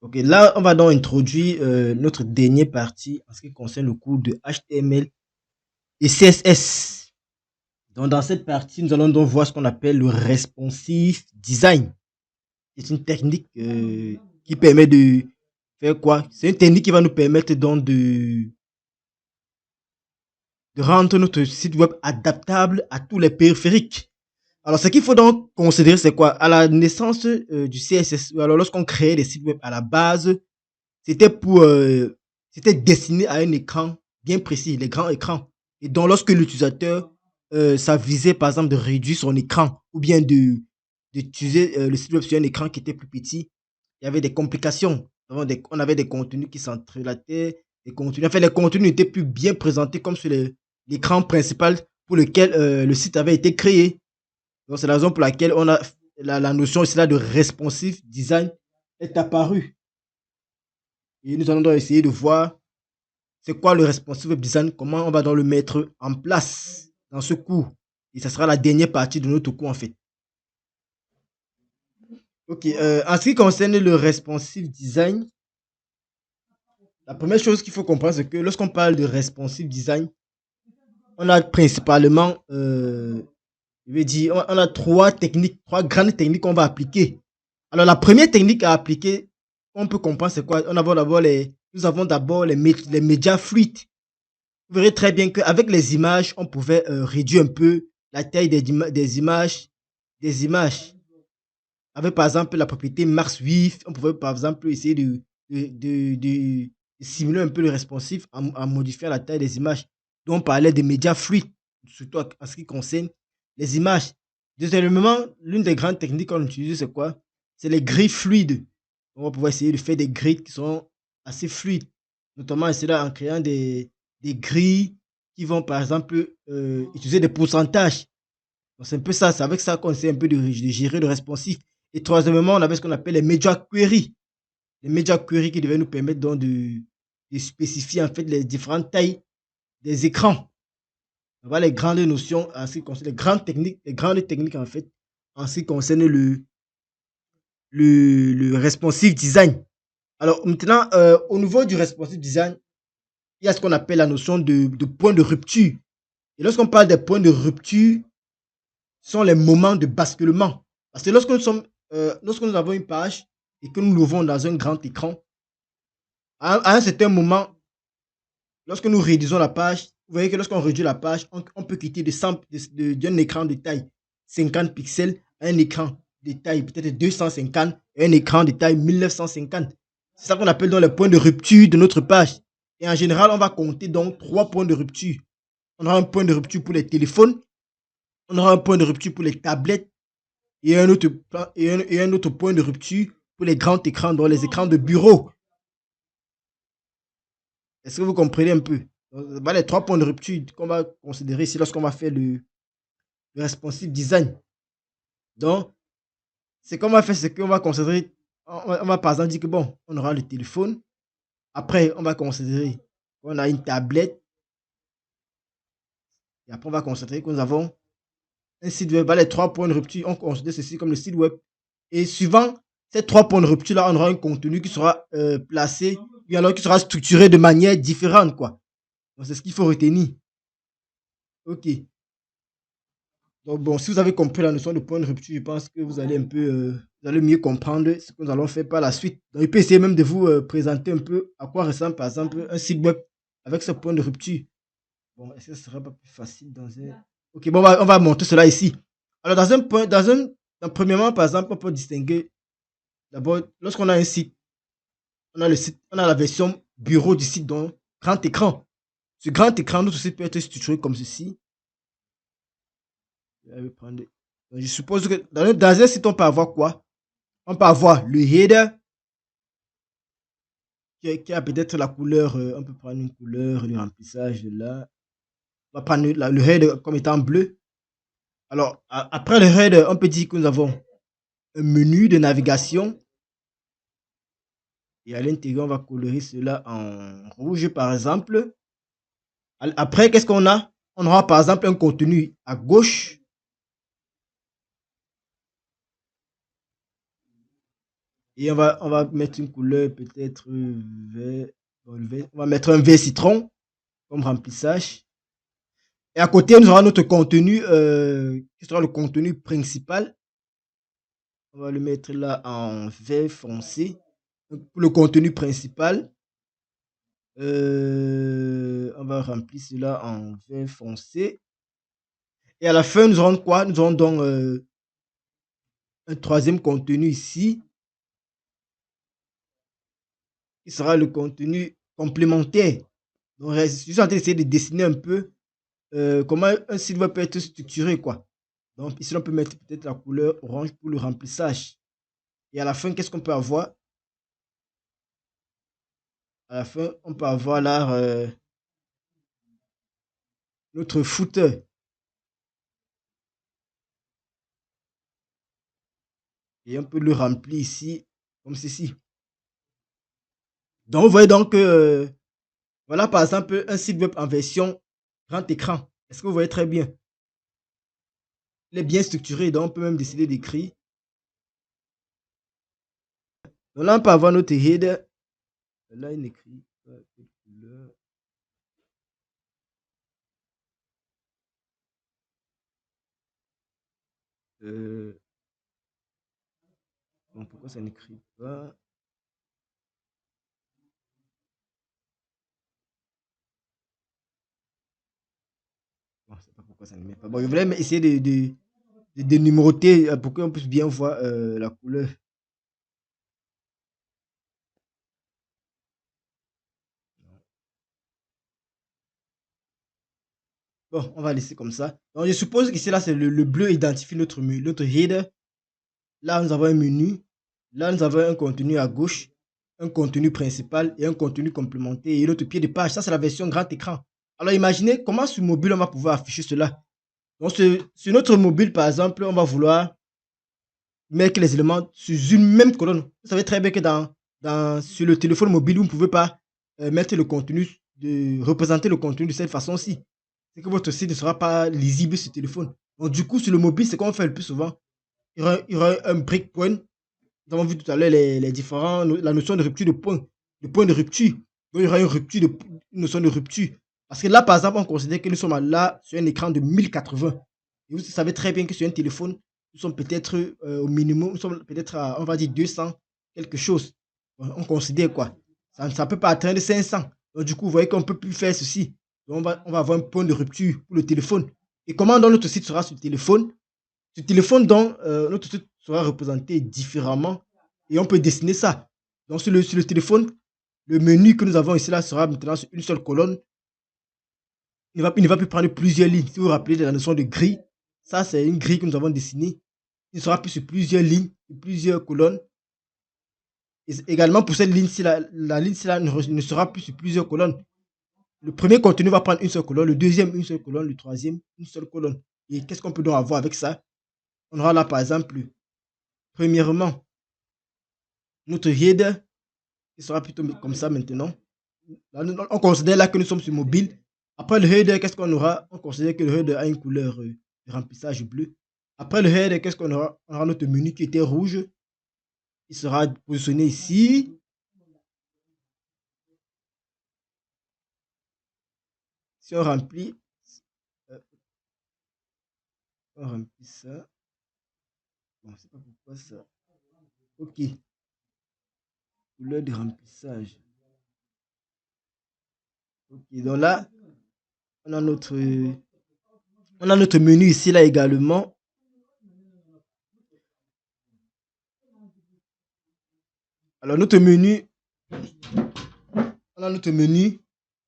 Ok, là, on va donc introduire notre dernière partie en ce qui concerne le cours de HTML et CSS. Donc, dans cette partie, nous allons donc voir ce qu'on appelle le responsive design. C'est une technique qui permet de faire quoi? C'est une technique qui va nous permettre donc de rendre notre site web adaptable à tous les périphériques. Alors, ce qu'il faut donc considérer, c'est quoi? À la naissance du CSS, ou alors lorsqu'on créait des sites web à la base, c'était pour, c'était destiné à un écran bien précis, les grands écrans. Et donc, lorsque l'utilisateur, ça visait par exemple de réduire son écran ou bien d'utiliser le site web sur un écran qui était plus petit, il y avait des complications. On avait des contenus qui s'entrelattaient, des contenus, enfin, les contenus n'étaient plus bien présentés comme sur l'écran principal pour lequel le site avait été créé. Donc, c'est la raison pour laquelle on a la notion ici là de responsive design est apparue. Et nous allons donc essayer de voir c'est quoi le responsive web design, comment on va donc le mettre en place dans ce cours. Et ça sera la dernière partie de notre cours en fait. Ok, en ce qui concerne le responsive design, la première chose qu'il faut comprendre, c'est que lorsqu'on parle de responsive design, on a principalement, je vais dire, on a trois techniques, trois grandes techniques qu'on va appliquer. Alors, la première technique à appliquer, on peut comprendre, c'est quoi? Nous avons d'abord les médias fluides. Vous verrez très bien qu'avec les images, on pouvait réduire un peu la taille des images. Avec par exemple la propriété Max Width, on pouvait par exemple essayer de simuler un peu le responsif en modifiant la taille des images. Donc on parlait des médias fluides, surtout en ce qui concerne les images. Deuxièmement, l'une des grandes techniques qu'on utilise, c'est quoi? C'est les grilles fluides. On va pouvoir essayer de faire des grilles qui sont assez fluides, notamment cela en créant des grilles qui vont par exemple utiliser des pourcentages. Donc, c'est un peu ça, c'est avec ça qu'on essaie un peu de gérer le responsif. Et troisièmement, on avait ce qu'on appelle les media queries. Les media queries qui devaient nous permettre donc de spécifier en fait les différentes tailles des écrans. Voilà les grandes notions en ce qui concerne les grandes techniques en fait en ce qui concerne le responsive design. Alors maintenant, au niveau du responsive design, il y a ce qu'on appelle la notion de point de rupture. Et lorsqu'on parle des points de rupture, ce sont les moments de basculement. Parce que lorsque nous avons une page et que nous l'ouvrons dans un grand écran, à un certain moment, lorsque nous réduisons la page, vous voyez que lorsqu'on réduit la page, on peut quitter d'un écran de taille 50 pixels à un écran de taille peut-être 250 et un écran de taille 1950. C'est ça qu'on appelle donc les points de rupture de notre page. Et en général, on va compter donc trois points de rupture. On aura un point de rupture pour les téléphones, on aura un point de rupture pour les tablettes et un autre point de rupture pour les grands écrans, donc les écrans de bureau. Est-ce que vous comprenez un peu? Voilà les trois points de rupture qu'on va considérer ici lorsqu'on va faire le responsive design. Donc, ce qu'on va faire, c'est qu'on va considérer, on va par exemple dire que bon, on aura le téléphone. Après, on va considérer qu'on a une tablette. Et après, on va considérer que nous avons un site web. Voilà les trois points de rupture. On considère ceci comme le site web. Et suivant ces trois points de rupture-là, on aura un contenu qui sera placé, ou alors qui sera structuré de manière différente, quoi. Donc, c'est ce qu'il faut retenir. Ok. Donc, bon, si vous avez compris la notion de point de rupture, je pense que vous allez un peu, vous allez mieux comprendre ce que nous allons faire par la suite. Donc, il peut essayer même de vous présenter un peu à quoi ressemble, par exemple, un site web avec ce point de rupture. Bon, est-ce que ce serait pas plus facile dans un... Ok, bon, on va montrer cela ici. Alors, premièrement, par exemple, on peut distinguer, d'abord, lorsqu'on a un site, on a le site, on a la version bureau du site, donc grand écran. Ce grand écran, notre site peut être structuré comme ceci. Je suppose que dans un site, on peut avoir quoi? On peut avoir le header qui a peut-être la couleur, on peut prendre une couleur de remplissage de là. On va prendre le header comme étant bleu. Alors, après le header, on peut dire que nous avons un menu de navigation. Et à l'intérieur, on va colorer cela en rouge, par exemple. Après, qu'est-ce qu'on a? On aura par exemple un contenu à gauche. Et on va mettre une couleur peut-être vert, on va mettre un vert citron comme remplissage. Et à côté, nous aurons notre contenu, qui sera le contenu principal. On va le mettre là en vert foncé. Donc, pour le contenu principal, on va remplir cela en vert foncé. Et à la fin, nous aurons quoi? Nous aurons donc un troisième contenu ici, qui sera le contenu complémentaire. Donc, je suis en train d'essayer de dessiner un peu comment un site web peut être structuré, quoi. Donc, ici, on peut mettre peut-être la couleur orange pour le remplissage. Et à la fin, qu'est-ce qu'on peut avoir? À la fin, on peut avoir là notre footer. Et on peut le remplir ici, comme ceci. Donc, vous voyez donc que, voilà par exemple un site web en version grand écran. Est-ce que vous voyez très bien? Il est bien structuré, donc on peut même décider d'écrire. Donc là, on peut avoir notre header. Là, il écrit euh, bon, pourquoi ça n'écrit pas? Bon, je sais pas pourquoi ça ne met pas. Bon, je voulais essayer de numéroter pour qu'on puisse bien voir la couleur. Bon, on va laisser comme ça. Donc, je suppose qu'ici, là, c'est le bleu identifie notre header. Là, nous avons un menu. Là, nous avons un contenu à gauche, un contenu principal et un contenu complémentaire et notre pied de page. Ça, c'est la version grand écran. Alors, imaginez comment sur mobile, on va pouvoir afficher cela. Donc, sur notre mobile, par exemple, on va vouloir mettre les éléments sur une même colonne. Vous savez très bien que sur le téléphone mobile, vous ne pouvez pas mettre le contenu, représenter le contenu de cette façon-ci. C'est que votre site ne sera pas lisible sur le téléphone. Donc, du coup, sur le mobile, c'est qu'on fait le plus souvent. Il y aura un breakpoint. Nous avons vu tout à l'heure les différents, la notion de rupture de point de rupture. Donc, il y aura une notion de rupture. Parce que là, par exemple, on considère que nous sommes là sur un écran de 1080. Et vous savez très bien que sur un téléphone, nous sommes peut-être au minimum, nous sommes peut-être à, on va dire, 200 quelque chose. On considère quoi? Ça ne peut pas atteindre 500. Donc, du coup, vous voyez qu'on ne peut plus faire ceci. Donc, on va avoir un point de rupture pour le téléphone. Et comment donc notre site sera sur le téléphone? Sur le téléphone, donc, notre site sera représenté différemment et on peut dessiner ça. Donc, sur le téléphone, le menu que nous avons ici là sera maintenant sur une seule colonne. Il ne va plus prendre plusieurs lignes. Si vous vous rappelez de la notion de grille, ça c'est une grille que nous avons dessinée. Il sera plus sur plusieurs lignes, sur plusieurs colonnes. Et également pour cette ligne-ci, la ligne-ci là ne sera plus sur plusieurs colonnes. Le premier contenu va prendre une seule colonne, le deuxième une seule colonne, le troisième une seule colonne. Et qu'est-ce qu'on peut donc avoir avec ça? On aura là par exemple, premièrement, notre header qui sera plutôt comme ça maintenant. Là, on considère là que nous sommes sur mobile. Après le header, qu'est-ce qu'on aura? On considère que le header a une couleur de remplissage bleu. Après le header, qu'est-ce qu'on aura? On aura notre menu qui était rouge. Il sera positionné ici. Si euh, on remplit ça. Bon, c'est pas pourquoi ça. Ok, couleur de remplissage. Ok, donc là, on a notre menu ici là également. Alors notre menu, on a notre menu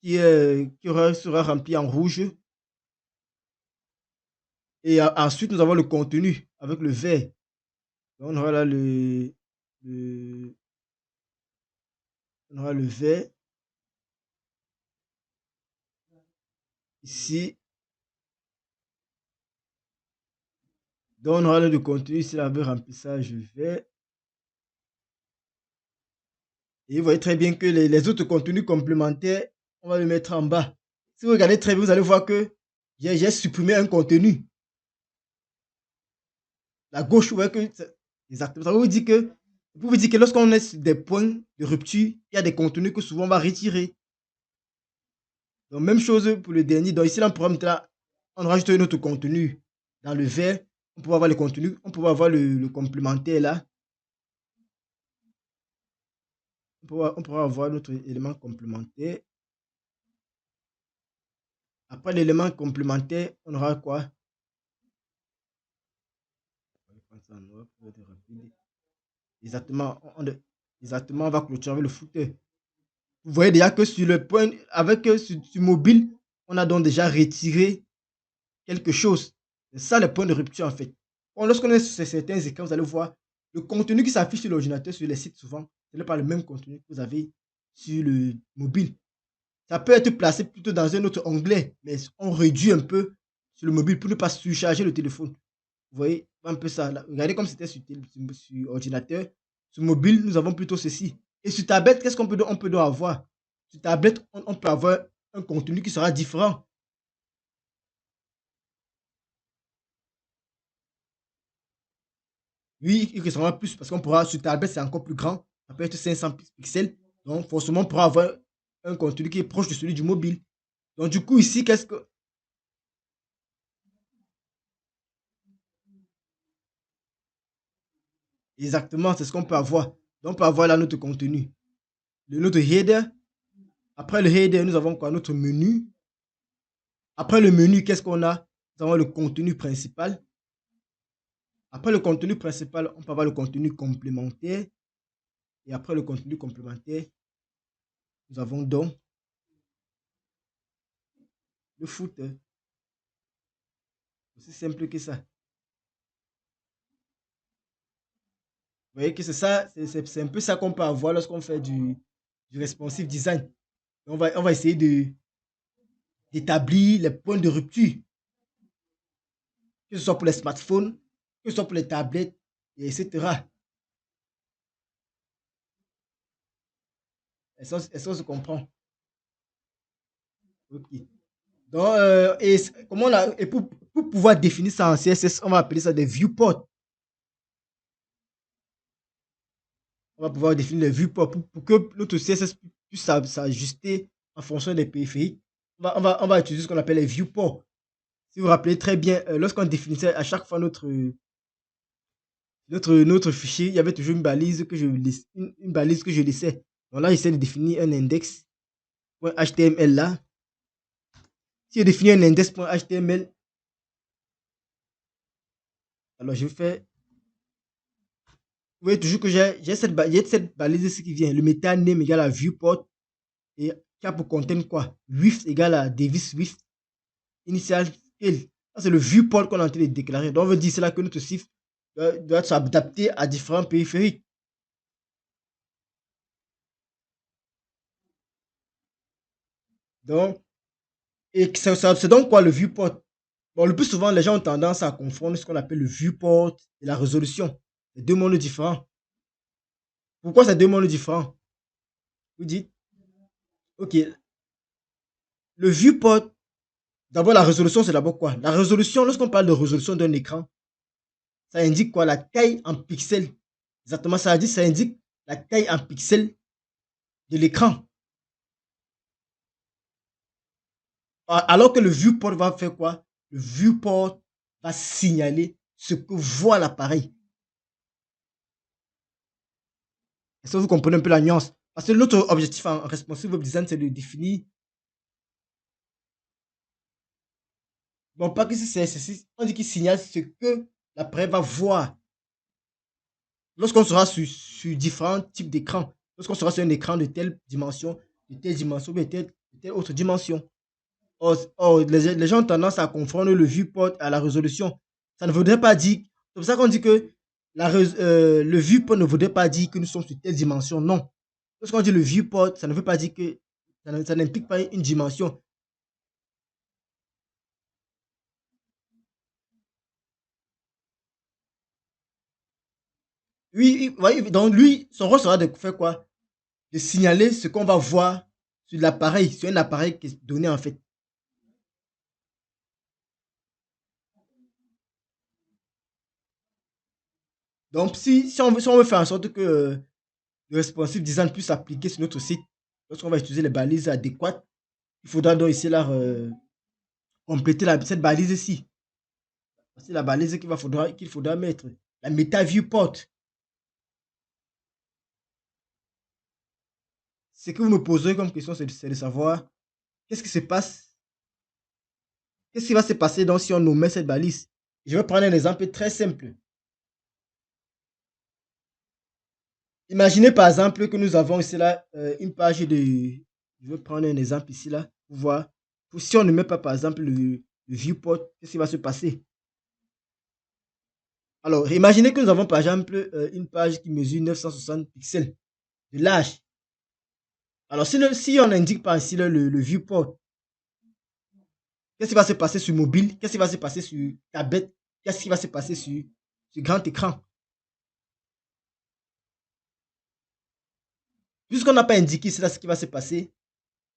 sera rempli en rouge. Et ensuite, nous avons le contenu avec le vert. Donc, on aura là on aura le vert ici. Donc, on aura là le contenu ici avec remplissage vert. Et vous voyez très bien que les autres contenus complémentaires, on va le mettre en bas. Si vous regardez très bien, vous allez voir que j'ai supprimé un contenu. La gauche, vous voyez que exactement. Ça vous dit que Pour vous dire que lorsqu'on est sur des points de rupture, il y a des contenus que souvent on va retirer. Donc, même chose pour le dernier. Donc, ici, dans le programme, là, on rajoute un autre contenu dans le vert. On peut avoir le contenu, on peut avoir le complémentaire là. On pourra avoir notre élément complémentaire. Après l'élément complémentaire, on aura quoi? Exactement, exactement, on va clôturer avec le footer. Vous voyez déjà que sur le point, avec sur mobile, on a donc déjà retiré quelque chose. C'est ça le point de rupture en fait. Bon, lorsqu'on est sur certains écrans, vous allez voir le contenu qui s'affiche sur l'ordinateur, sur les sites souvent, ce n'est pas le même contenu que vous avez sur le mobile. Ça peut être placé plutôt dans un autre onglet, mais on réduit un peu sur le mobile pour ne pas surcharger le téléphone. Vous voyez un peu ça. Là. Regardez comme c'était sur ordinateur. Sur mobile, nous avons plutôt ceci. Et sur tablette, qu'est-ce on peut donc avoir? Sur tablette, on peut avoir un contenu qui sera différent. Oui, il ressemblera plus parce qu'on pourra, sur tablette, c'est encore plus grand. Ça peut être 500 pixels. Donc, forcément, on pourra avoir un contenu qui est proche de celui du mobile. Donc, du coup, ici, qu'est-ce que. Exactement, c'est ce qu'on peut avoir. Donc, on peut avoir là notre contenu. Notre header. Après le header, nous avons quoi? Notre menu. Après le menu, qu'est-ce qu'on a? Nous avons le contenu principal. Après le contenu principal, on peut avoir le contenu complémentaire. Et après le contenu complémentaire, nous avons donc le footer. Aussi simple que ça. Vous voyez que c'est ça, c'est un peu ça qu'on peut avoir lorsqu'on fait du responsive design. On va essayer d'établir les points de rupture, que ce soit pour les smartphones, que ce soit pour les tablettes, etc. Est-ce qu'on se comprend? Ok. Donc, comment et pour pouvoir définir ça en CSS, on va appeler ça des viewports. On va pouvoir définir les viewports pour que notre CSS puisse s'ajuster en fonction des périphériques. On va utiliser ce qu'on appelle les viewports. Si vous vous rappelez très bien, lorsqu'on définissait à chaque fois notre fichier, il y avait toujours une balise que une balise que je laissais. Donc là, j'essaie de définir un index.html là. Si je définis un index.html, alors je fais. Vous voyez toujours que j'ai cette balise ici qui vient. Le meta name égale à viewport et qui a pour contenir quoi? Width égale à device width initial scale. Ça, c'est le viewport qu'on est en train de déclarer. Donc, on veut dire c'est là que notre site doit s'adapter à différents périphériques. Donc, et c'est donc quoi le viewport? Bon, le plus souvent, les gens ont tendance à confondre ce qu'on appelle le viewport et la résolution. C'est deux mondes différents. Pourquoi c'est deux mondes différents? Vous dites, ok, le viewport, d'abord la résolution, c'est d'abord quoi? La résolution, lorsqu'on parle de résolution d'un écran, ça indique quoi? La taille en pixels. Exactement, ça indique la taille en pixels de l'écran. Alors que le viewport va faire quoi? Le viewport va signaler ce que voit l'appareil. Est-ce que vous comprenez un peu la nuance? Parce que notre objectif en responsive web design, c'est de définir. Bon, pas que on dit qu'il signale ce que l'appareil va voir lorsqu'on sera sur différents types d'écrans. Lorsqu'on sera sur un écran de telle dimension, de telle autre dimension. Les gens ont tendance à confondre le viewport à la résolution. Ça ne voudrait pas dire. C'est pour ça qu'on dit que le viewport ne voudrait pas dire que nous sommes sur telle dimension. Non. Lorsqu'on dit le viewport, ça ne veut pas dire que. Ça n'implique pas une dimension. Oui, oui, donc lui, son rôle sera de faire quoi? De signaler ce qu'on va voir sur l'appareil, sur un appareil qui est donné en fait. Donc, si on veut faire en sorte que le responsive design puisse s'appliquer sur notre site, lorsqu'on va utiliser les balises adéquates, il faudra donc ici là compléter cette balise ici. C'est la balise qu'il faudra mettre. La meta viewport. Ce que vous me posez comme question, c'est de savoir qu'est-ce qui se passe, qu'est-ce qui va se passer donc si on omet cette balise. Je vais prendre un exemple très simple. Imaginez par exemple que nous avons ici là une page de. Je vais prendre un exemple ici là pour voir. Si on ne met pas par exemple le viewport, qu'est-ce qui va se passer? Alors, imaginez que nous avons par exemple une page qui mesure 960 pixels de large. Alors, si on n'indique pas ici le viewport, qu'est-ce qui va se passer sur mobile? Qu'est-ce qui va se passer sur tablette? Qu'est-ce qui va se passer sur grand écran? Puisqu'on n'a pas indiqué cela, ce qui va se passer,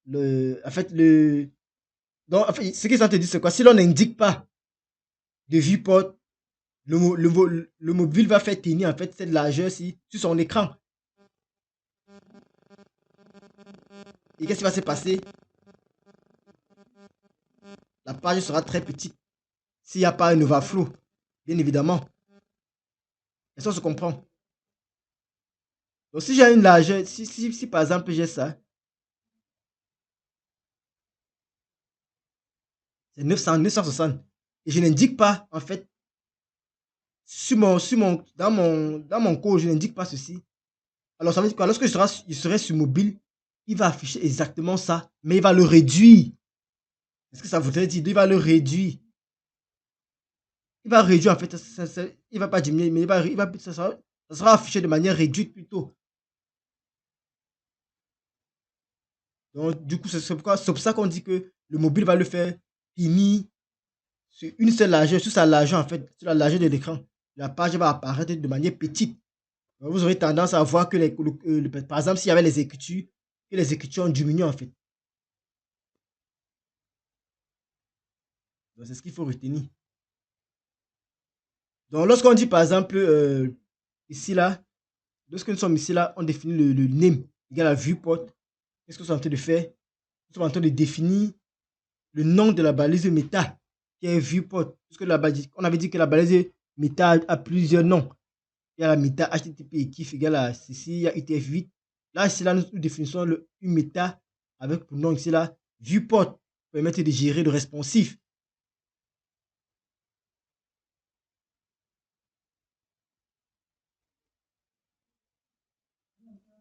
en fait, donc, en fait, ce qu'ils ont te dit, c'est quoi? Si l'on n'indique pas de viewport, le mobile va faire tenir en fait cette largeur-ci sur son écran. Et qu'est-ce qui va se passer? La page sera très petite s'il n'y a pas un overflow, bien évidemment. Et ça, on se comprend. Donc, si j'ai une largeur, si par exemple j'ai ça, c'est 900, 960. Et je n'indique pas, en fait, dans mon code, je n'indique pas ceci. Alors, ça veut dire que lorsque je serai sur mobile, il va afficher exactement ça, mais il va le réduire. Est-ce que ça voudrait dire? Il va le réduire. Il va réduire, en fait, il va pas diminuer, mais ça sera affiché de manière réduite plutôt. Donc, du coup, c'est pour ça qu'on dit que le mobile va le faire finir sur une seule largeur, sur sa largeur, en fait, sur la largeur de l'écran. La page va apparaître de manière petite. Donc, vous aurez tendance à voir que, par exemple, s'il y avait les écritures, que les écritures ont diminué, en fait. Donc, c'est ce qu'il faut retenir. Donc, lorsqu'on dit, par exemple, ici, là, lorsque nous sommes ici, là, on définit le name égal à viewport. Qu'est-ce que nous sommes en train de faire? Nous sommes en train de définir le nom de la balise méta qui est viewport. Puisque on avait dit que la balise méta a plusieurs noms. Il y a la méta HTTP et KIF égale à ceci, il y a UTF-8. Là, ici, là, nous définissons le UMETA avec pour nom ici, là, viewport, pour permettre de gérer le responsif.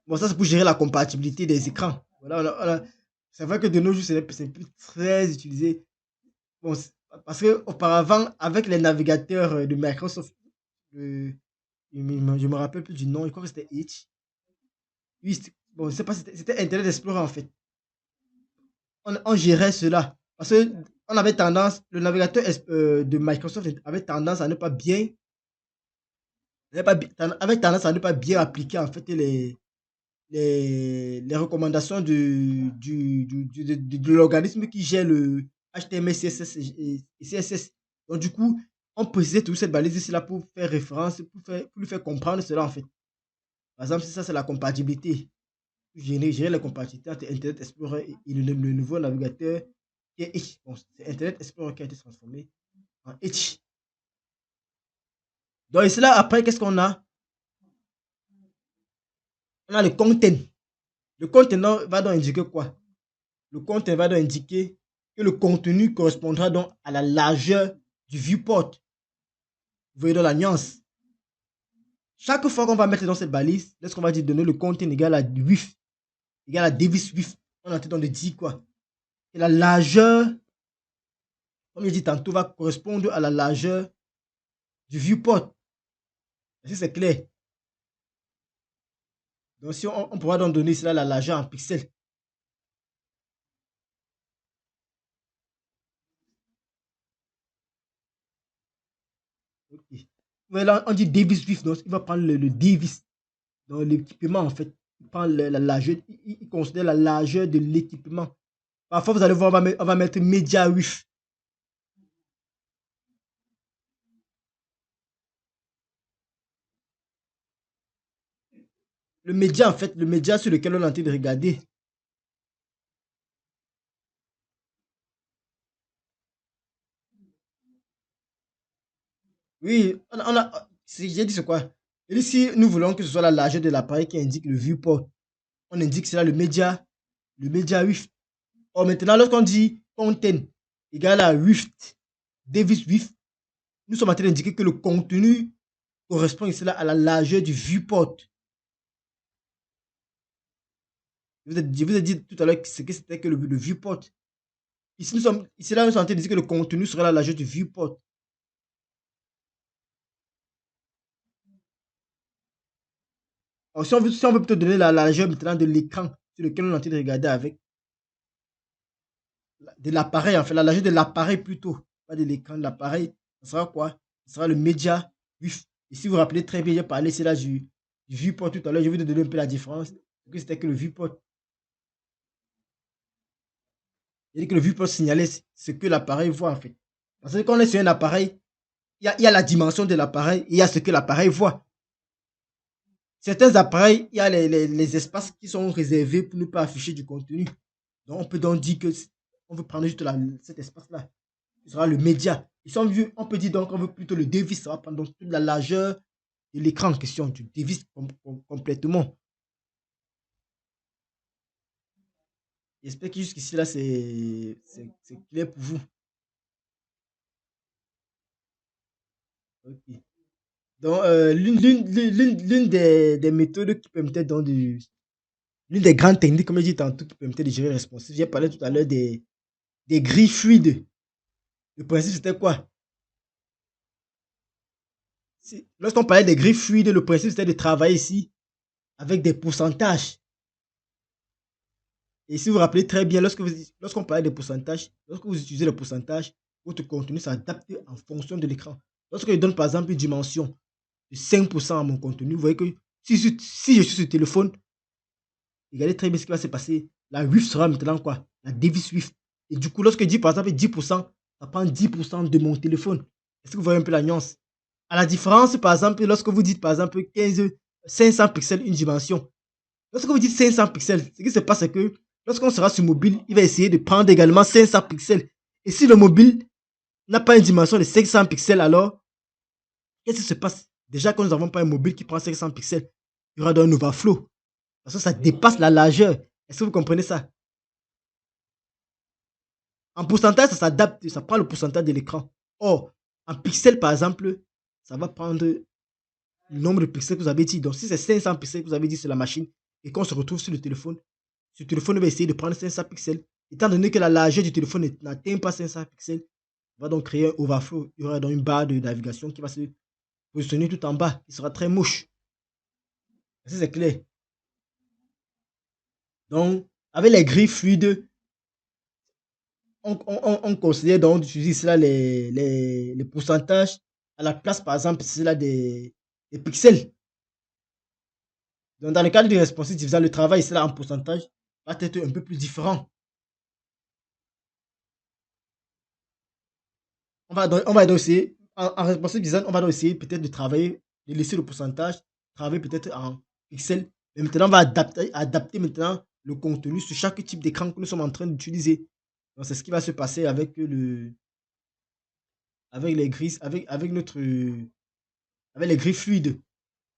Bon, ça, c'est pour gérer la compatibilité des écrans. Voilà, c'est vrai que de nos jours, c'est plus très utilisé. Bon, parce que auparavant, avec les navigateurs de Microsoft, je me rappelle plus du nom, je crois que c'était Edge. Oui, bon, je sais pas, c'était Internet Explorer en fait. On gérait cela. Parce que on avait tendance, le navigateur de Microsoft avait tendance à ne pas bien, avait tendance à ne pas bien appliquer en fait les recommandations de l'organisme qui gère le HTML, CSS et CSS. Donc, du coup, on précisait toujours cette balise ici là pour faire référence, pour lui faire comprendre cela en fait. Par exemple, si ça c'est la compatibilité, gérer la compatibilité entre Internet Explorer et le nouveau navigateur qui est Edge. Bon, c'est Internet Explorer qui a été transformé en Edge. Donc, ici là, après, qu'est-ce qu'on a? On a le content. Le contenant va donc indiquer quoi? Le content va donc indiquer que le contenu correspondra donc à la largeur du viewport. Vous voyez dans la nuance. Chaque fois qu'on va mettre dans cette balise, lorsqu'on va dire donner le content égal à width, égal à Davis width, on est en train de dire quoi? Et la largeur, comme je dit tantôt, va correspondre à la largeur du viewport. Est-ce que c'est clair? Donc si on pourra donc donner cela la largeur en pixels. Okay. Là, on dit Davis width, donc il va prendre le Davis dans l'équipement en fait. Il prend la largeur, il considère la largeur de l'équipement. Parfois, vous allez voir, on va mettre Media Width. le média, en fait, le média sur lequel on est en train de regarder. Oui, j'ai dit c'est quoi? Et ici, nous voulons que ce soit la largeur de l'appareil qui indique le viewport. On indique cela le média WIF. Or maintenant, lorsqu'on dit content égale à WIF, Davis WIF, nous sommes en train d'indiquer que le contenu correspond ici là à la largeur du viewport. Je vous ai dit tout à l'heure ce que c'était que le viewport. Ici là, nous sommes en train de dire que le contenu sera la largeur du viewport. Alors, si on veut plutôt donner la largeur maintenant de l'écran sur lequel on est en train de regarder avec, de l'appareil, en fait, la largeur de l'appareil plutôt, pas de l'écran de l'appareil, ça sera quoi? Ça sera le média WIF. Et si vous vous rappelez très bien, j'ai parlé, c'est là du viewport tout à l'heure, je vais vous donner un peu la différence. Que c'était que le viewport. C'est-à-dire que le viewport signalait ce que l'appareil voit, en fait. Parce que quand on est sur un appareil, il y a la dimension de l'appareil, il y a ce que l'appareil voit. Certains appareils, il y a les espaces qui sont réservés pour ne pas afficher du contenu. Donc, on peut donc dire que on veut prendre juste cet espace-là. Ce sera le média. Et si on peut dire donc qu'on veut plutôt le dévis, ça va prendre donc toute la largeur de l'écran en question. Tu dévises complètement. J'espère que jusqu'ici, là, c'est clair pour vous. Ok. Donc, l'une des méthodes qui permettait donc l'une des grandes techniques, comme je dit tantôt, qui permettait de gérer responsive, j'ai parlé tout à l'heure des grilles fluides. Le principe, c'était quoi? Lorsqu'on parlait des grilles fluides, le principe, c'était de travailler ici avec des pourcentages. Et si vous vous rappelez très bien, lorsqu'on parlait des pourcentages, lorsque vous utilisez le pourcentage, votre contenu s'adapte en fonction de l'écran. Lorsque je donne par exemple une dimension de 5% à mon contenu, vous voyez que si je suis sur le téléphone, regardez très bien ce qui va se passer. La WIF sera maintenant quoi? La device WIF. Et du coup, lorsque je dis par exemple 10%, ça prend 10% de mon téléphone. Est-ce que vous voyez un peu la nuance? À la différence, par exemple, lorsque vous dites par exemple 500 pixels une dimension, lorsque vous dites 500 pixels, ce qui se passe, c'est que lorsqu'on sera sur mobile, il va essayer de prendre également 500 pixels. Et si le mobile n'a pas une dimension de 500 pixels, alors, qu'est-ce qui se passe? Déjà que nous n'avons pas un mobile qui prend 500 pixels, il y aura donc un overflow. Parce que ça dépasse la largeur. Est-ce que vous comprenez ça? En pourcentage, ça s'adapte, ça prend le pourcentage de l'écran. Or, en pixels, par exemple, ça va prendre le nombre de pixels que vous avez dit. Donc, si c'est 500 pixels que vous avez dit sur la machine et qu'on se retrouve sur le téléphone, ce téléphone va essayer de prendre 500 pixels. Étant donné que la largeur du téléphone n'atteint pas 500 pixels, on va donc créer un overflow. Il y aura donc une barre de navigation qui va se positionner tout en bas, qui sera très moche. C'est clair. Donc, avec les grilles fluides, on considère donc d'utiliser cela les pourcentages à la place, par exemple, cela des pixels. Donc, dans le cadre du responsive divisant, le travail cela en pourcentage va être un peu plus différent. On va donc essayer, en responsive design, on va donc essayer peut-être de travailler, de laisser le pourcentage, travailler peut-être en pixels. Mais maintenant, on va adapter maintenant le contenu sur chaque type d'écran que nous sommes en train d'utiliser. Donc, c'est ce qui va se passer avec les grilles, avec les grilles fluides.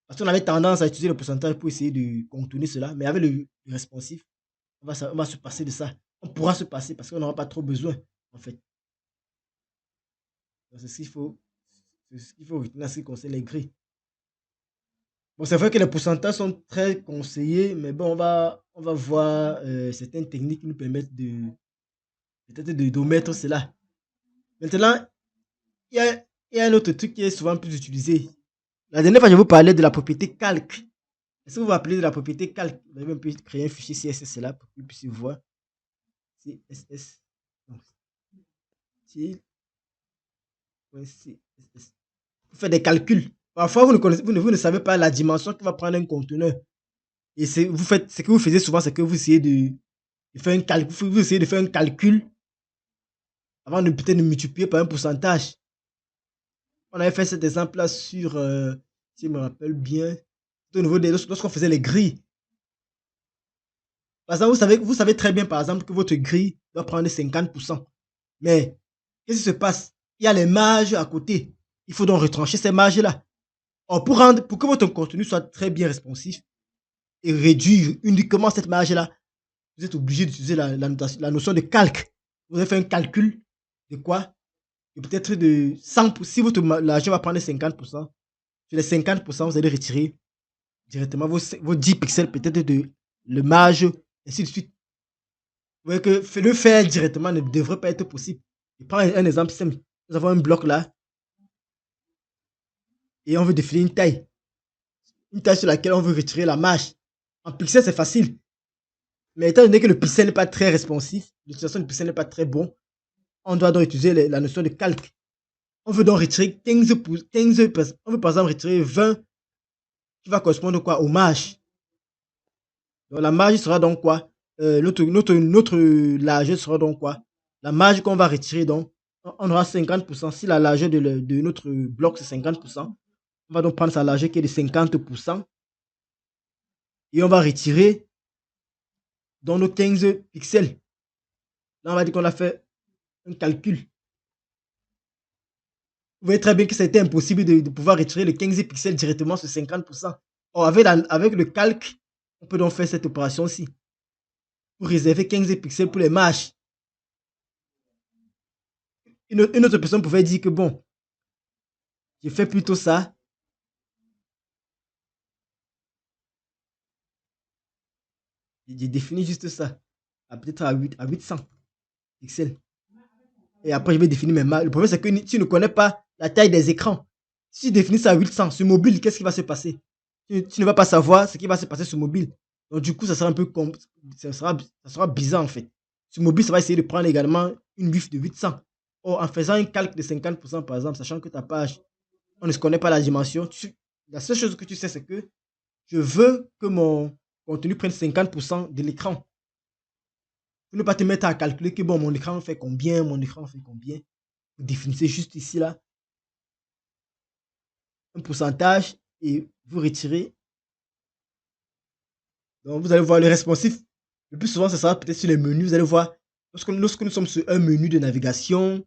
Parce qu'on avait tendance à utiliser le pourcentage pour essayer de contourner cela. Mais avec le responsif, on va se passer de ça. On pourra se passer parce qu'on n'aura pas trop besoin, en fait. C'est ce qu'il faut retenir en ce qui concerne les grilles. Bon, c'est vrai que les pourcentages sont très conseillés, mais bon, on va voir certaines techniques qui nous permettent peut-être d'omettre cela. Maintenant, il y a un autre truc qui est souvent plus utilisé. La dernière fois, je vous parlais de la propriété calque. Est-ce que vous vous rappelez de la propriété calque? Vous avez un peu créé un fichier CSS là pour que vous puissiez voir. CSS. Donc, CSS. Vous faites des calculs. Parfois, vous ne savez pas la dimension que va prendre un conteneur. Et ce que vous faisiez souvent, c'est que vous essayez de faire un calcul. Vous essayez de faire un calcul avant de peut-être de multiplier par un pourcentage. On avait fait cet exemple-là sur, si je me rappelle bien, au niveau lorsqu'on faisait les grilles. Par exemple, vous savez très bien, par exemple, que votre grille doit prendre 50%. Mais, qu'est-ce qui se passe? Il y a les marges à côté. Il faut donc retrancher ces marges-là. Or, pour que votre contenu soit très bien responsif et réduire uniquement cette marge-là, vous êtes obligé d'utiliser la notion de calque. Vous avez fait un calcul de quoi? De peut-être de 100%. Si l'argent va prendre 50%, sur les 50%, vous allez retirer directement vos 10 pixels peut-être de le marge, ainsi de suite. Vous voyez que le faire directement ne devrait pas être possible. Je prends un exemple simple. Nous avons un bloc là et on veut définir une taille. Une taille sur laquelle on veut retirer la marge. En pixel, c'est facile. Mais étant donné que le pixel n'est pas très responsif, l'utilisation du pixel n'est pas très bon, on doit donc utiliser la notion de calque. On veut donc retirer 15, on veut par exemple retirer 20 qui va correspondre quoi? Aux marges. Donc la marge sera donc quoi? Notre largeur sera donc quoi? La marge qu'on va retirer donc, on aura 50%. Si la largeur de notre bloc c'est 50%, on va donc prendre sa largeur qui est de 50% et on va retirer dans nos 15 pixels. Là, on va dire qu'on a fait un calcul. Vous voyez très bien que c'était impossible de pouvoir retirer les 15 pixels directement sur 50%. Or, avec le calque, on peut donc faire cette opération-ci. Pour réserver 15 pixels pour les marges. Une autre personne pouvait dire que bon, je fais plutôt ça. J'ai défini juste ça. Peut-être à 800 pixels. Et après, je vais définir mes marges. Le problème, c'est que tu ne connais pas la taille des écrans. Si tu définis ça à 800 sur mobile, qu'est-ce qui va se passer? Tu ne vas pas savoir ce qui va se passer sur mobile. Donc, du coup, ça sera un peu ça sera bizarre en fait. Sur mobile, ça va essayer de prendre également une WIF de 800. Or, en faisant un calque de 50% par exemple, sachant que ta page, on ne se connaît pas la dimension, la seule chose que tu sais, c'est que je veux que mon contenu prenne 50% de l'écran. Pour ne pas te mettre à calculer que bon, mon écran fait combien, mon écran fait combien. Vous définissez juste ici, là, un pourcentage et vous retirez. Donc, vous allez voir le responsive. Le plus souvent, ça sera peut-être sur les menus. Vous allez voir, lorsque nous sommes sur un menu de navigation,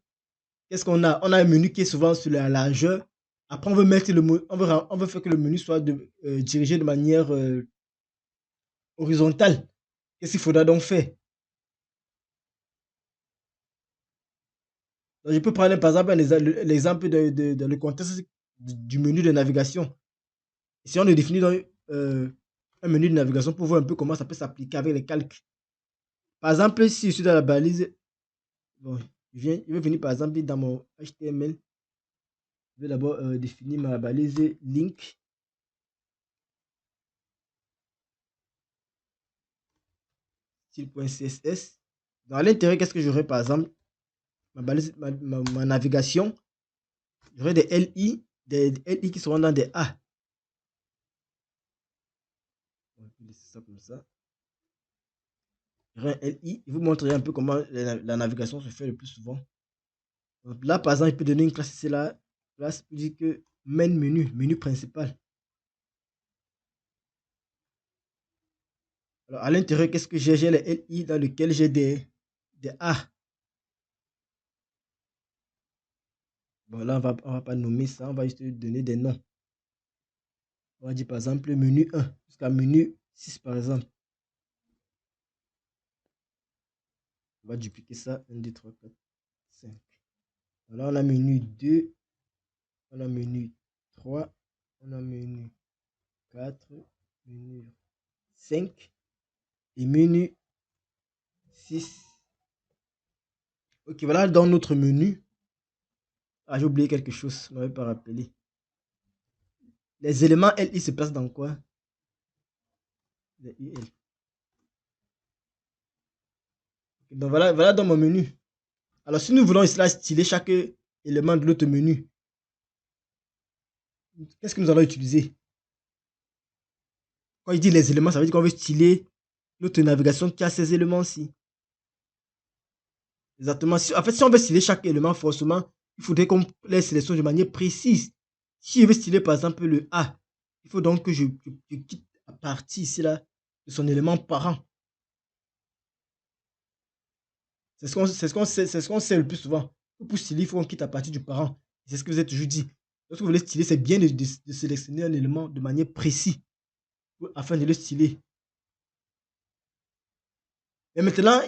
qu'est-ce qu'on a? On a un menu qui est souvent sur la largeur. Après, on veut mettre on veut faire que le menu soit dirigé de manière horizontale. Qu'est-ce qu'il faudra donc faire? Donc, je peux prendre par exemple l'exemple dans le contexte du menu de navigation. Si on définit donc, un menu de navigation pour voir un peu comment ça peut s'appliquer avec les calques. Par exemple, si je suis dans la balise, bon, je vais venir par exemple dans mon HTML. Je vais d'abord définir ma balise link. Style.css. Dans l'intérieur, qu'est-ce que j'aurai par exemple? Ma balise, ma navigation. J'aurai des LI qui seront dans des A. On va laisser ça comme ça. J'aurai un LI. Je vous montrerai un peu comment la navigation se fait le plus souvent. Donc là, par exemple, je peux donner une classe ici là. Classe pour dire que main menu principal. Alors à l'intérieur, qu'est-ce que j'ai? J'ai les LI dans lequel j'ai des A. Bon, là, on va pas nommer ça, on va juste donner des noms. On va dire par exemple menu 1 jusqu'à menu 6 par exemple. On va dupliquer ça. 1, 2, 3, 4, 5. Là, on a menu 2, on a menu 3, on a menu 4, menu 5 et menu 6. Ok, voilà dans notre menu. Ah, j'ai oublié quelque chose, je ne m'avais pas rappelé. Les éléments LI se placent dans quoi? Les UL. Donc voilà dans mon menu. Alors si nous voulons ici styler chaque élément de notre menu, qu'est-ce que nous allons utiliser? Quand il dit les éléments, ça veut dire qu'on veut styler notre navigation qui a ces éléments-ci. Exactement. En fait, si on veut styler chaque élément, forcément, il faudrait qu'on les sélectionne de manière précise. Si je veux styler par exemple le A, Il faut donc que je quitte la partie ici là de son élément parent. C'est ce qu'on sait le plus souvent. Pour styler, il faut qu'on quitte la partie du parent. C'est ce que vous avez toujours dit. Lorsque vous voulez styler, c'est bien de sélectionner un élément de manière précise afin de le styler. Mais maintenant,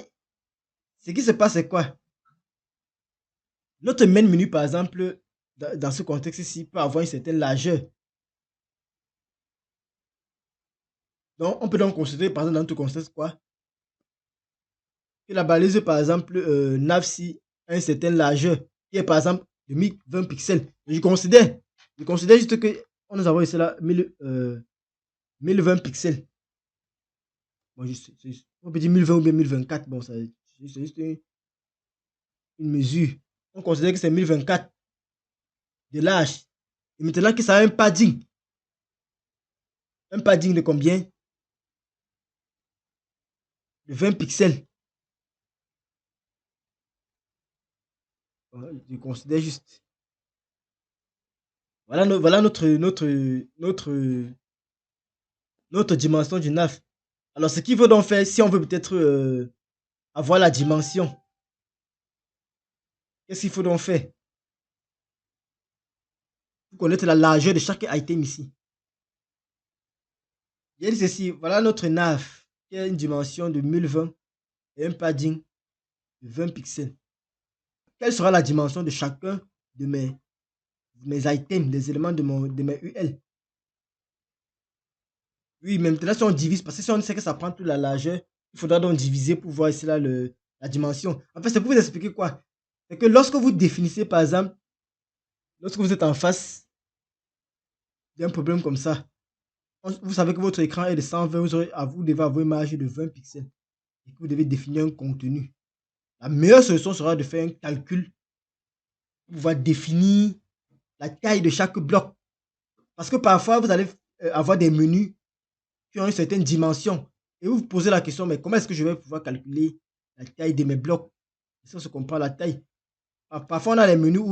ce qui se passe, c'est quoi? Notre main menu, par exemple, dans ce contexte-ci, peut avoir une certaine largeur. Donc, on peut donc considérer, par exemple, dans notre contexte, quoi? Que la balise, par exemple, NAVC a une certaine largeur, qui est, par exemple, de 1020 pixels. Je considère juste que on nous avons ici là 1020 pixels. Bon, on peut dire 1020 ou bien 1024. Bon, c'est juste une mesure. On considère que c'est 1024 de large. Et maintenant que ça a un padding. Un padding de combien? De 20 pixels. Je considère juste. Voilà, voilà notre dimension du NAF. Alors, ce qu'il faut donc faire, si on veut peut-être avoir la dimension, qu'est-ce qu'il faut donc faire? Pour connaître la largeur de chaque item ici. Il y a ceci, voilà notre NAF, qui a une dimension de 1020 et un padding de 20 pixels. Quelle sera la dimension de chacun de mes items, des éléments de mes UL? Oui, mais maintenant, si on divise, parce que si on sait que ça prend toute la largeur, il faudra donc diviser pour voir ici là la dimension. En fait, c'est pour vous expliquer quoi? C'est que lorsque vous définissez, par exemple, lorsque vous êtes en face d'un problème comme ça, vous savez que votre écran est de 120, vous devez avoir une marge de 20 pixels et que vous devez définir un contenu. La meilleure solution sera de faire un calcul pour pouvoir définir la taille de chaque bloc. Parce que parfois, vous allez avoir des menus qui ont une certaine dimension. Et vous vous posez la question, mais comment est-ce que je vais pouvoir calculer la taille de mes blocs? Est-ce qu'on se comprend la taille? Parfois, on a les menus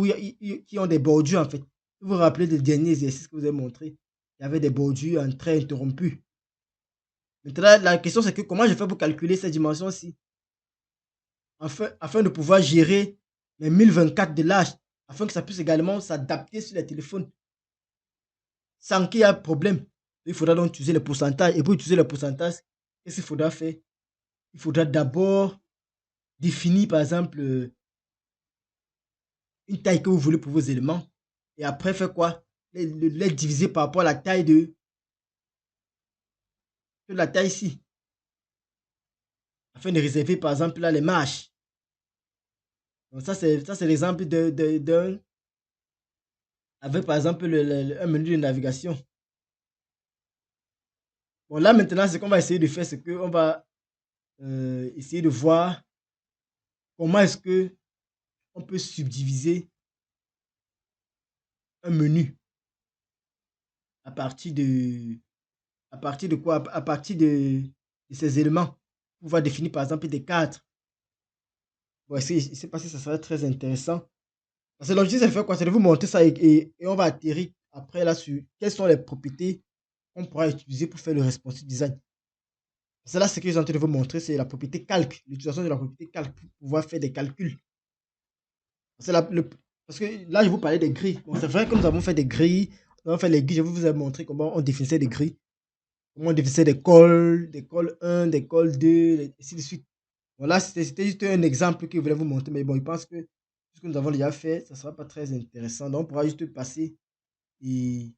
qui ont des bordures, en fait. Vous vous rappelez des derniers exercices que vous avez montrés? Il y avait des bordures en trait interrompu. Maintenant, la question, c'est que comment je fais pour calculer ces dimensions-ci? Afin de pouvoir gérer mes 1024 de large, afin que ça puisse également s'adapter sur les téléphones sans qu'il y ait un problème. Il faudra donc utiliser les pourcentages. Et pour utiliser les pourcentages, qu'est-ce qu'il faudra faire? Il faudra d'abord définir, par exemple, une taille que vous voulez pour vos éléments. Et après, faire quoi? Les diviser par rapport à la taille de la taille ici. Afin de réserver, par exemple, là, les marges. Donc ça, c'est l'exemple d'un avec, par exemple, un menu de navigation. Bon, là, maintenant, ce qu'on va essayer de faire, c'est qu'on va essayer de voir comment est-ce que on peut subdiviser un menu à partir de, quoi? À partir de ces éléments. Pour pouvoir définir, par exemple, des cadres. Bon, je ne sais pas si ça serait très intéressant. Parce que l'objectif, c'est de faire quoi? C'est de vous montrer ça et on va atterrir après là sur quelles sont les propriétés qu'on pourra utiliser pour faire le responsive design. C'est là ce que je suis en train de vous montrer, c'est la propriété calque, l'utilisation de la propriété calque pour pouvoir faire des calculs. Parce que là, je vous parlais des grilles. Bon, c'est vrai que nous avons fait des grilles, nous avons fait les grilles, je vous ai montré comment on définissait des grilles, comment on définissait des cols 1, des cols 2, et ainsi de suite. Bon, là, c'était juste un exemple que je voulais vous montrer, mais bon, je pense que ce que nous avons déjà fait, ça ne sera pas très intéressant. Donc, on pourra juste passer et,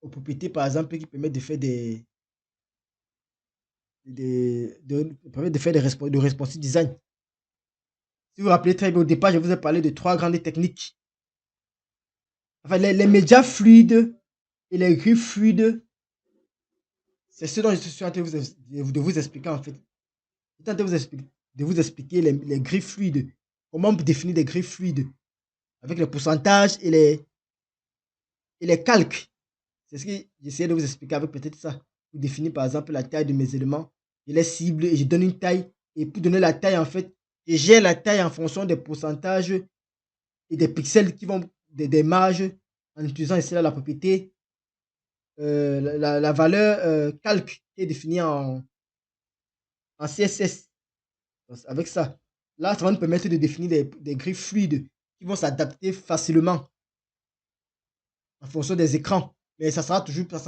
aux propriétés, par exemple, qui permettent de faire de responsive design. Si vous vous rappelez très bien, au départ, je vous ai parlé de trois grandes techniques. Enfin, les médias fluides et les grilles fluides, c'est ce dont je suis en train de vous expliquer en fait. Je suis en train de vous expliquer les grilles fluides. Comment on peut définir des grilles fluides avec les pourcentages et les calques. C'est ce que j'essayais de vous expliquer avec peut-être ça. Pour définir par exemple la taille de mes éléments. Je les cible et je donne une taille. Et pour donner la taille en fait, je gère la taille en fonction des pourcentages et des pixels qui vont des marges en utilisant ici là la propriété la valeur calque qui est définie en CSS. Donc, avec ça, là, ça va nous permettre de définir des grilles fluides qui vont s'adapter facilement en fonction des écrans. Mais ça sera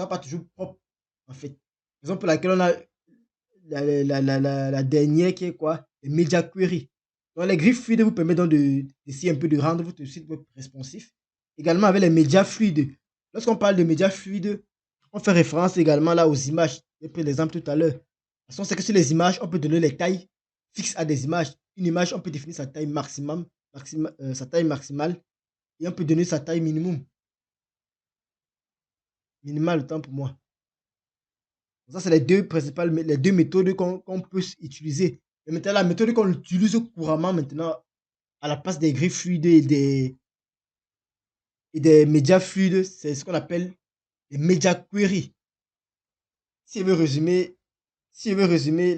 pas toujours propre, en fait. Raison pour laquelle on a la dernière qui est quoi? Les Media Query. Donc, les grilles fluides vous permettent donc d'essayer un peu de rendre votre site web responsif. Également avec les médias fluides. Lorsqu'on parle de médias fluides, on fait référence également là aux images. J'ai pris l'exemple tout à l'heure. On sait que sur les images, on peut donner les tailles fixes à des images. Une image, on peut définir sa taille maximum, sa taille maximale, et on peut donner sa taille minimum, minimale, autant pour moi. Ça, c'est les deux méthodes qu'on peut utiliser. Et maintenant, la méthode qu'on utilise couramment maintenant à la place des grilles fluides et des médias fluides, c'est ce qu'on appelle les médias query. Si je veux résumer, si je veux résumer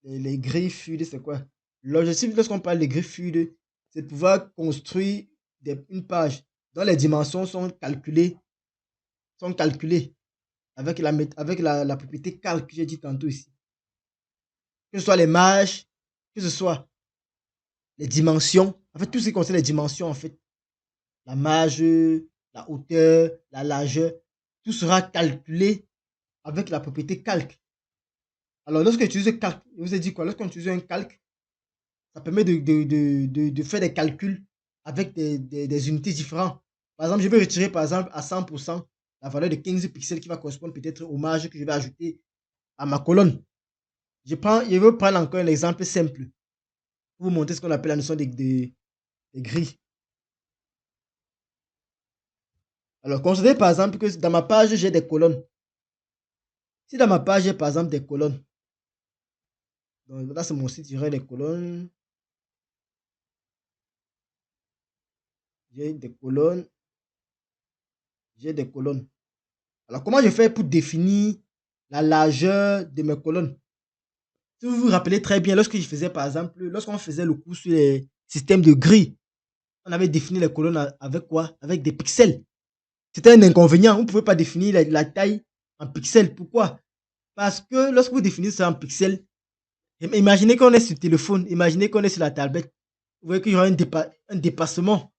les grilles fluides, c'est quoi? L'objectif, lorsqu'on parle de grilles fluides, c'est de pouvoir construire une page dont les dimensions sont calculées avec la propriété calque que j'ai dit tantôt ici. Que ce soit les marges, que ce soit les dimensions, en fait, tout ce qui concerne les dimensions, en fait, la marge, la hauteur, la largeur, tout sera calculé avec la propriété calque. Alors, lorsque tu utilises calque, je vous ai dit quoi? Lorsqu'on utilise un calque, ça permet de faire des calculs avec des unités différentes. Par exemple, je vais retirer, par exemple, à 100% la valeur de 15 pixels qui va correspondre peut-être aux marges que je vais ajouter à ma colonne. Je veux prendre encore un exemple simple pour vous montrer ce qu'on appelle la notion des grilles. Alors, considérez par exemple que dans ma page, j'ai des colonnes. Si dans ma page, j'ai par exemple des colonnes, donc là c'est mon site, j'aurai des colonnes, j'ai des colonnes, j'ai des colonnes. Alors, comment je fais pour définir la largeur de mes colonnes? Si vous vous rappelez très bien, lorsque je faisais par exemple, lorsqu'on faisait le cours sur les systèmes de grilles, on avait défini les colonnes avec quoi? Avec des pixels. C'était un inconvénient, on ne pouvait pas définir la taille en pixels. Pourquoi? Parce que lorsque vous définissez ça en pixels, imaginez qu'on est sur le téléphone, imaginez qu'on est sur la tablette. Vous voyez qu'il y aura un dépassement.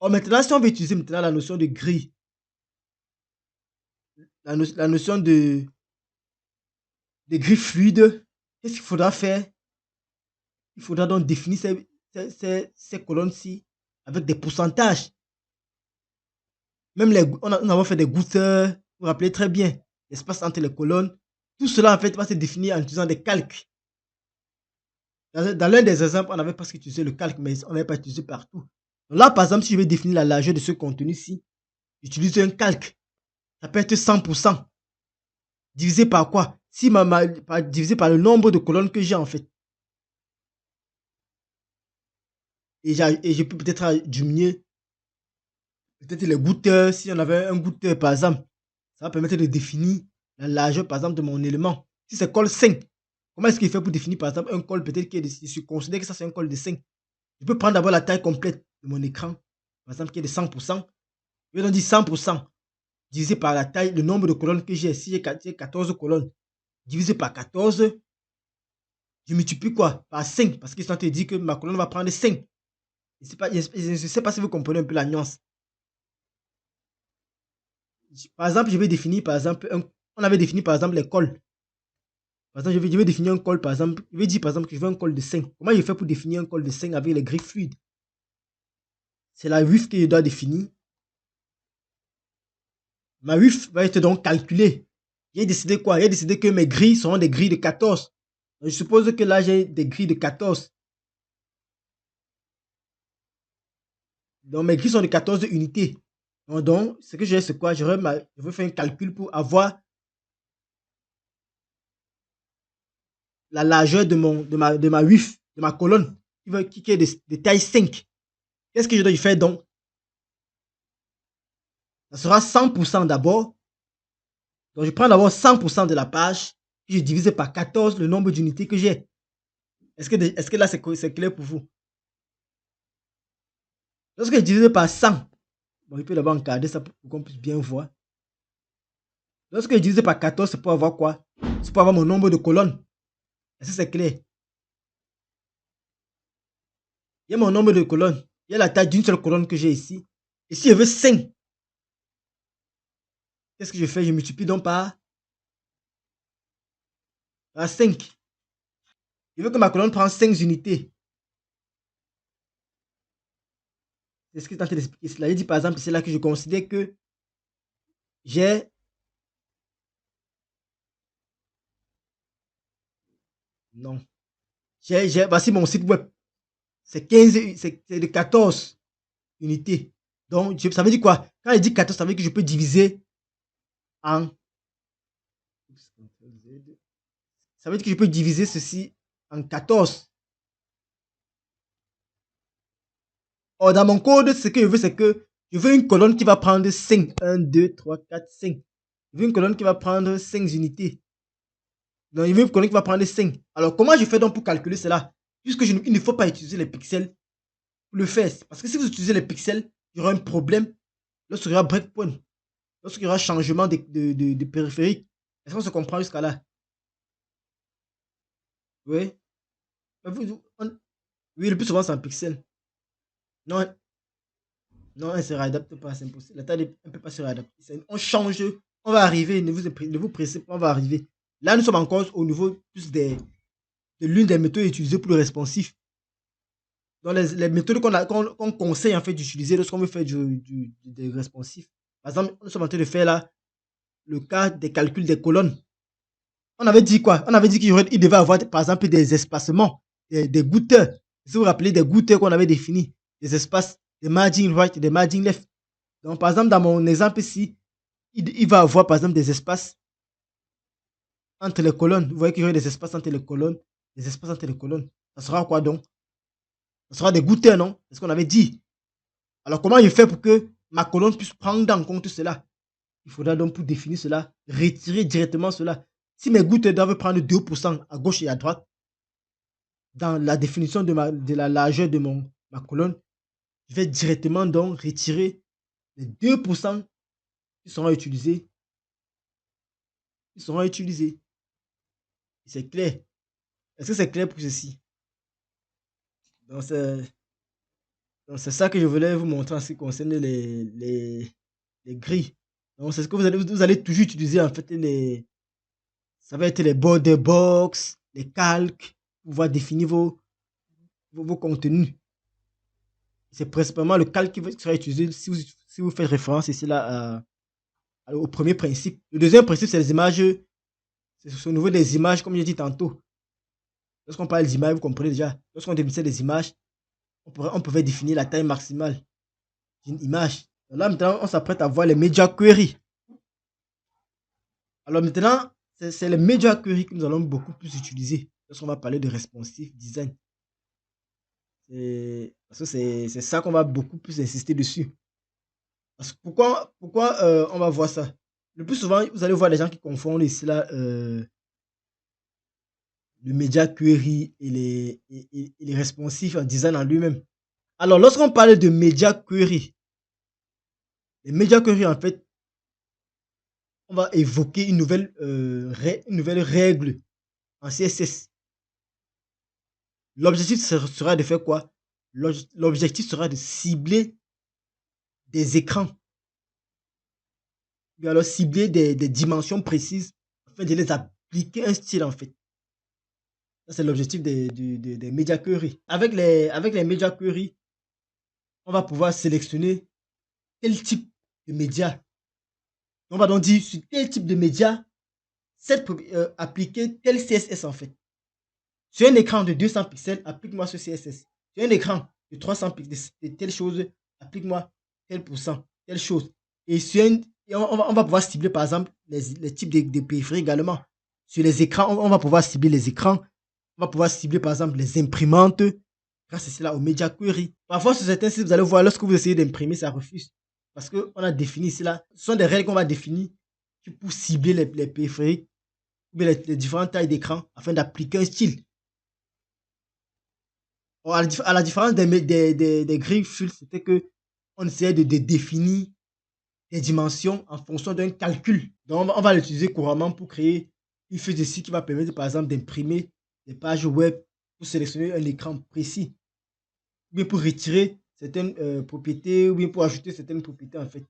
Or maintenant, si on veut utiliser maintenant la notion de grille, la notion de grille fluide, qu'est-ce qu'il faudra faire? Il faudra donc définir ces colonnes-ci avec des pourcentages. Même nous avons fait des goutteurs, vous vous rappelez très bien, l'espace entre les colonnes. Tout cela, en fait, va se définir en utilisant des calques. Dans l'un des exemples, on avait presque utilisé le calque, mais on n'avait pas utilisé partout. Donc là, par exemple, si je veux définir la largeur de ce contenu-ci, j'utilise un calque. Ça peut être 100%. Divisé par quoi? Divisé par le nombre de colonnes que j'ai, en fait. Et je peux peut-être diminuer peut-être les goûteurs. Si on avait un goûteur, par exemple, ça va permettre de définir la largeur, par exemple, de mon élément. Si c'est col 5, comment est-ce qu'il fait pour définir, par exemple, un col peut-être qui est je considère que ça, c'est un col de 5. Je peux prendre d'abord la taille complète de mon écran, par exemple, qui est de 100%. Je vais donc dire 100% divisé par la taille, le nombre de colonnes que j'ai. Si j'ai 14 colonnes, divisé par 14, je multiplie quoi? Par 5, parce qu'ils sont en train de dire que ma colonne va prendre 5. Je ne sais pas si vous comprenez un peu la nuance. Par exemple, je vais définir, par exemple, on avait défini, par exemple, les cols. Par exemple, je vais définir un col, par exemple, je vais dire, par exemple, que je veux un col de 5. Comment je fais pour définir un col de 5 avec les grilles fluides? C'est la width que je dois définir. Ma width va être donc calculée. J'ai décidé quoi? J'ai décidé que mes grilles seront des grilles de 14. Donc, je suppose que là, j'ai des grilles de 14. Donc, mes grilles sont de 14 unités. Donc, ce que j'ai, c'est quoi? Je vais faire un calcul pour avoir la largeur de ma width, de ma colonne, qui est de taille 5. Qu'est-ce que je dois y faire donc? Ça sera 100% d'abord. Donc, je prends d'abord 100% de la page, puis je divise par 14 le nombre d'unités que j'ai. Est-ce que là, c'est clair pour vous? Lorsque je divise par 100, bon, je peux d'abord encadrer ça pour qu'on puisse bien voir. Lorsque je divise par 14, c'est pour avoir quoi? C'est pour avoir mon nombre de colonnes. Est-ce que c'est clair? Il y a mon nombre de colonnes. Il y a la taille d'une seule colonne que j'ai ici. Et si je veux 5, qu'est-ce que je fais? Je multiplie donc par 5. Je veux que ma colonne prenne 5 unités. C'est ce que je suis en train d'expliquer. Cela dit par exemple, c'est là que je considère que j'ai... Non. Voici mon site web. C'est 15, c'est de 14 unités. Donc, ça veut dire quoi? Quand je dis 14, ça veut dire que je peux diviser en... Ça veut dire que je peux diviser ceci en 14. Or, dans mon code, ce que je veux, c'est que je veux une colonne qui va prendre 5. 1, 2, 3, 4, 5. Je veux une colonne qui va prendre 5 unités. Donc, je veux une colonne qui va prendre 5. Alors, comment je fais donc pour calculer cela? Puisque il ne faut pas utiliser les pixels pour le faire. Parce que si vous utilisez les pixels, il y aura un problème lorsqu'il y aura breakpoint, lorsqu'il y aura changement de périphérique. Est-ce qu'on se comprend jusqu'à là? Oui. Oui, le plus souvent, c'est un pixel. Non, non, elle ne se réadapte pas, c'est impossible. La taille ne peut pas se réadapter. On change, on va arriver, ne vous pressez pas, on va arriver. Là, nous sommes encore au niveau plus de l'une des méthodes utilisées pour le responsif. Dans les méthodes qu'on conseille en fait d'utiliser lorsqu'on veut faire des responsifs. Par exemple, nous sommes en train de faire là le cas des calculs des colonnes. On avait dit quoi? On avait dit qu'il devait avoir par exemple des espacements, des gouteurs. Si vous vous rappelez des gouteurs qu'on avait définis, des espaces, des margin right, des margin left. Donc par exemple, dans mon exemple ici, il va avoir par exemple des espaces entre les colonnes. Vous voyez qu'il y aura des espaces entre les colonnes, des espaces entre les colonnes. Ça sera quoi donc? Ça sera des gouteurs, non? C'est ce qu'on avait dit. Alors comment je fais pour que ma colonne puisse prendre en compte cela? Il faudra donc pour définir cela, retirer directement cela. Si mes gouteurs doivent prendre 2% à gauche et à droite, dans la définition de la largeur de ma colonne, je vais directement donc retirer les 2% qui seront utilisés. Qui seront utilisés. C'est clair. Est-ce que c'est clair pour ceci? Donc c'est ça que je voulais vous montrer en ce qui concerne les grilles. Donc c'est ce que vous allez toujours utiliser en fait ça va être les border box, les calques, pour pouvoir définir vos contenus. C'est principalement le calque qui sera utilisé si vous faites référence ici là au premier principe. Le deuxième principe, c'est les images. C'est au niveau des images, comme j'ai dit tantôt. Lorsqu'on parle d'images, vous comprenez déjà. Lorsqu'on définissait des images, on pouvait définir la taille maximale d'une image. Donc là, maintenant, on s'apprête à voir les media queries. Alors maintenant, c'est les media queries que nous allons beaucoup plus utiliser lorsqu'on va parler de responsive design. Parce que c'est ça qu'on va beaucoup plus insister dessus. Parce que pourquoi on va voir ça? Le plus souvent, vous allez voir des gens qui confondent ici là, le media query et les responsifs en design en lui-même. Alors, lorsqu'on parle de media query, les media query, en fait, on va évoquer une nouvelle règle en CSS. L'objectif sera de faire quoi? L'objectif sera de cibler des écrans. Ou alors cibler des dimensions précises afin de les appliquer un style en fait. Ça, c'est l'objectif des media query. Avec les media query, on va pouvoir sélectionner quel type de média. On va donc dire sur quel type de média appliquer tel CSS en fait. Sur un écran de 200 pixels, applique-moi ce CSS. Sur un écran de 300 pixels, de telle chose, applique-moi tel pourcent, telle chose. Et on va pouvoir cibler par exemple les types de périphéries également. Sur les écrans, on va pouvoir cibler les écrans. On va pouvoir cibler par exemple les imprimantes grâce à cela au Media Query. Parfois, sur certains sites, vous allez voir, lorsque vous essayez d'imprimer, ça refuse. Parce qu'on a défini cela. Ce sont des règles qu'on va définir pour cibler les périphériques, les différentes tailles d'écran afin d'appliquer un style. Or, à la différence des grilles full, c'était que on essayait de définir des dimensions en fonction d'un calcul. Donc, on va l'utiliser couramment pour créer une feuille de style qui va permettre, par exemple, d'imprimer des pages web pour sélectionner un écran précis, ou bien pour retirer certaines propriétés, ou bien pour ajouter certaines propriétés, en fait.